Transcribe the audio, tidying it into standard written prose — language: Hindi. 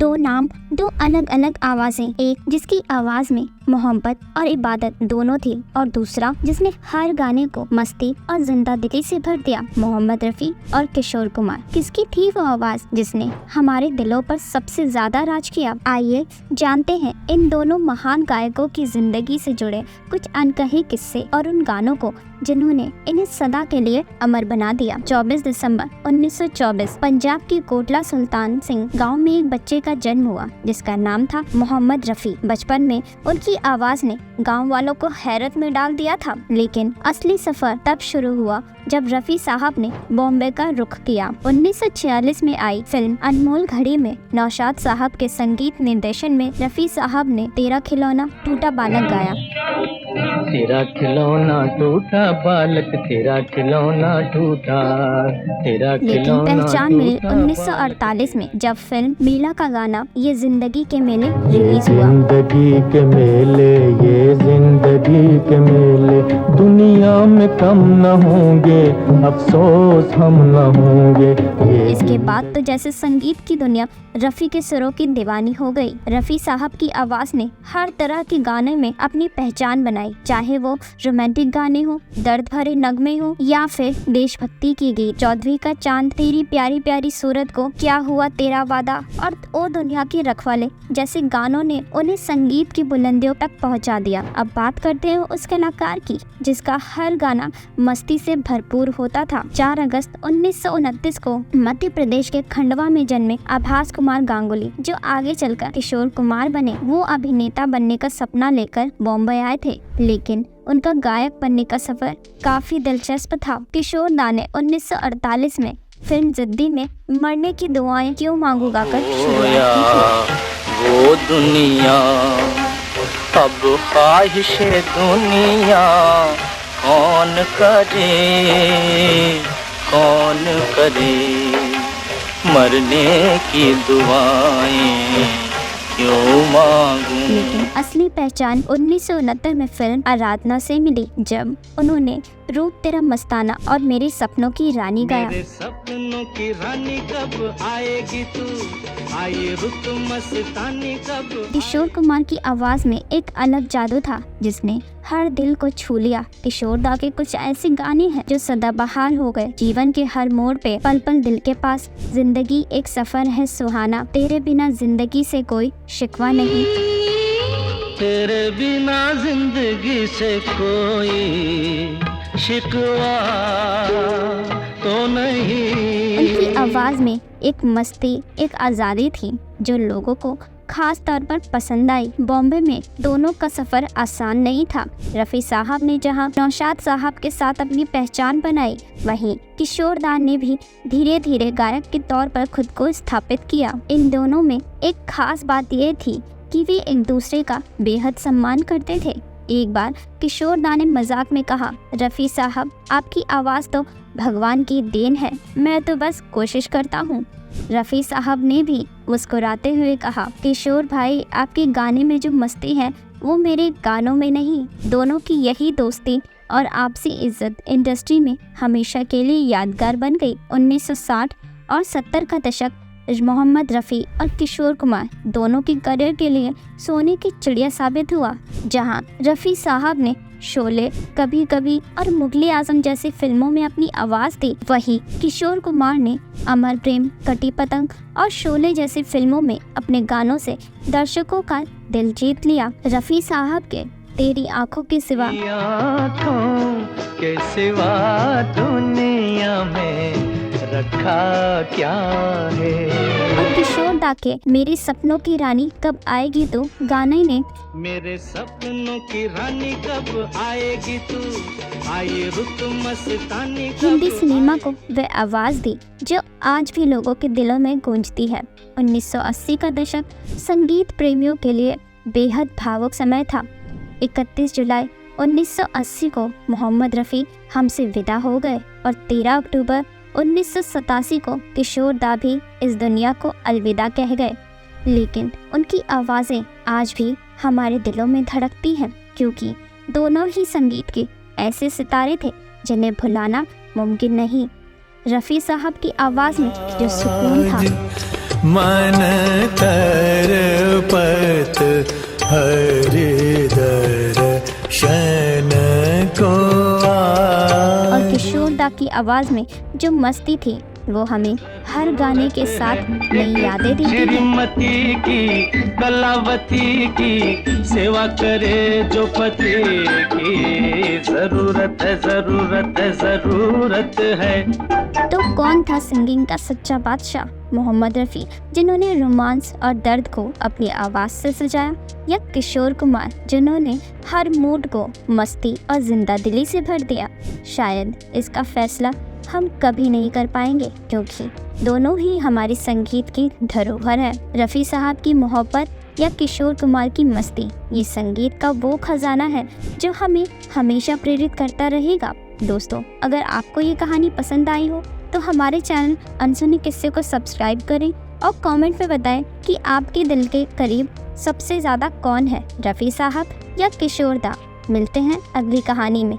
दो नाम, दो अलग अलग आवाजें, एक जिसकी आवाज में मोहब्बत और इबादत दोनों थी और दूसरा जिसने हर गाने को मस्ती और जिंदादिली से भर दिया, मोहम्मद रफ़ी और किशोर कुमार। किसकी थी वो आवाज जिसने हमारे दिलों पर सबसे ज्यादा राज किया? आइए जानते हैं इन दोनों महान गायकों की जिंदगी से जुड़े कुछ अनकहे किस्से और उन गानों को जिन्होंने इन्हें सदा के लिए अमर बना दिया। 24 दिसंबर 1924 पंजाब की कोटला सुल्तान सिंह गांव में एक बच्चे का जन्म हुआ जिसका नाम था मोहम्मद रफ़ी। बचपन में उनकी आवाज ने गांव वालों को हैरत में डाल दिया था, लेकिन असली सफर तब शुरू हुआ जब रफ़ी साहब ने बॉम्बे का रुख किया। 1946 में आई फिल्म अनमोल घड़ी में नौशाद साहब के संगीत निर्देशन में रफ़ी साहब ने तेरा खिलौना टूटा बालक गाया। तेरा खिलौना टूटा बालक, तेरा खिलौना टूटा, तेरा लेकिन खिलौना पहचान मिली टूटा 1948 में जब फिल्म मीला का गाना ये जिंदगी के मेले रिलीज हुआ। जिंदगी के मेले, ये जिंदगी के मेले, दुनिया में कम न होंगे, अफसोस हम न होंगे। इसके बाद तो जैसे संगीत की दुनिया रफ़ी के सुरों की दीवानी हो गई। रफ़ी साहब की आवाज ने हर तरह के गाने में अपनी पहचान बनाई, चाहे वो रोमांटिक गाने हो, दर्द भरे नगमे हो या फिर देशभक्ति की गीत। चौधरी का चांद, तेरी प्यारी प्यारी सूरत को, क्या हुआ तेरा वादा और ओ दुनिया के रखवाले जैसे गानों ने उन्हें संगीत की बुलंदियों तक पहुंचा दिया। अब बात करते हैं उस कलाकार की जिसका हर गाना मस्ती से भरपूर होता था। 4 अगस्त 1929 को मध्य प्रदेश के खंडवा में जन्मे आभास कुमार गांगुली, जो आगे चलकर किशोर कुमार बने, वो अभिनेता बनने का सपना लेकर बॉम्बे आए थे, लेकिन उनका गायक बनने का सफर काफी दिलचस्प था। किशोर दा ने 1948 में फिल्म जिद्दी में मरने की दुआएं क्यों मांगू गाकर शुरुआत की थी। वो दुनिया अब ख्वाहिशे दुनिया कौन करे, कौन करे, मरने की दुआएं क्यों मांगूं। लेकिन असली पहचान 1969 में फिल्म आराधना से मिली, जब उन्होंने रूप तेरा मस्ताना और मेरे सपनों की रानी गाया। मेरे सपनों की रानी कब आएगी तू, आए रुत मस्तानी कब। किशोर कुमार की आवाज में एक अलग जादू था जिसने हर दिल को छू लिया। किशोर दा के कुछ ऐसे गाने हैं जो सदाबहार हो गए। जीवन के हर मोड़ पे, पल पल दिल के पास, जिंदगी एक सफर है सुहाना, तेरे बिना जिंदगी से कोई शिकवा नहीं, तेरे बिना जिंदगी से कोई शिकवा तो नहीं। उनकी आवाज में एक मस्ती, एक आजादी थी जो लोगों को खास तौर पर पसंद आई। बॉम्बे में दोनों का सफर आसान नहीं था। रफ़ी साहब ने जहां नौशाद साहब के साथ अपनी पहचान बनाई, वहीं किशोर दा ने भी धीरे धीरे गायक के तौर पर खुद को स्थापित किया। इन दोनों में एक खास बात यह थी कि वे एक दूसरे का बेहद सम्मान करते थे। एक बार किशोर दा ने मजाक में कहा, रफ़ी साहब आपकी आवाज़ तो भगवान की देन है, मैं तो बस कोशिश करता हूँ। रफ़ी साहब ने भी मुस्कुराते हुए कहा, किशोर भाई आपके गाने में जो मस्ती है वो मेरे गानों में नहीं। दोनों की यही दोस्ती और आपसी इज्जत इंडस्ट्री में हमेशा के लिए यादगार बन गई। 1960 और 70 का दशक मोहम्मद रफ़ी और किशोर कुमार दोनों की करियर के लिए सोने की चिड़िया साबित हुआ। जहां रफ़ी साहब ने शोले, कभी कभी और मुगले आजम जैसी फिल्मों में अपनी आवाज़ दी, वहीं किशोर कुमार ने अमर प्रेम, कटी पतंग और शोले जैसी फिल्मों में अपने गानों से दर्शकों का दिल जीत लिया। रफ़ी साहब के तेरी आंखों के सिवा दुनिया में रखा क्या है, और किशोर दा के मेरे सपनों की रानी कब आएगी तू गाने ने मेरे सपनों की रानी कब आएगी तू, आए रुत मस्तानी कब। हिंदी सिनेमा को वह आवाज़ दी जो आज भी लोगों के दिलों में गूंजती है। 1980 का दशक संगीत प्रेमियों के लिए बेहद भावुक समय था। 31 जुलाई 1980 को मोहम्मद रफ़ी हमसे विदा हो गए और 13 अक्टूबर 1987 को किशोर दा भी इस दुनिया को अलविदा कह गए। लेकिन उनकी आवाज़ें आज भी हमारे दिलों में धड़कती हैं, क्योंकि दोनों ही संगीत के ऐसे सितारे थे जिन्हें भुलाना मुमकिन नहीं। रफ़ी साहब की आवाज़ में जो सुकून था, मन हरि दर्शन को और आए। किशोरदा की आवाज में जो मस्ती थी वो हमें हर गाने के साथ नई यादें देती है। श्रीमती की कलावती की सेवा करे जो पति की, जरूरत है जरूरत है जरूरत है। तो कौन था सिंगिंग का सच्चा बादशाह? मोहम्मद रफ़ी, जिन्होंने रोमांस और दर्द को अपनी आवाज़ से सजाया, या किशोर कुमार, जिन्होंने हर मूड को मस्ती और जिंदा दिली से भर दिया? शायद इसका फैसला हम कभी नहीं कर पाएंगे, क्योंकि दोनों ही हमारी संगीत की धरोहर है। रफ़ी साहब की मोहब्बत या किशोर कुमार की मस्ती, ये संगीत का वो खजाना है जो हमें हमेशा प्रेरित करता रहेगा। दोस्तों, अगर आपको ये कहानी पसंद आई हो तो हमारे चैनल अनसुने किस्से को सब्सक्राइब करें और कमेंट में बताएं कि आपके दिल के करीब सबसे ज़्यादा कौन है, रफ़ी साहब या किशोर दा। मिलते हैं अगली कहानी में।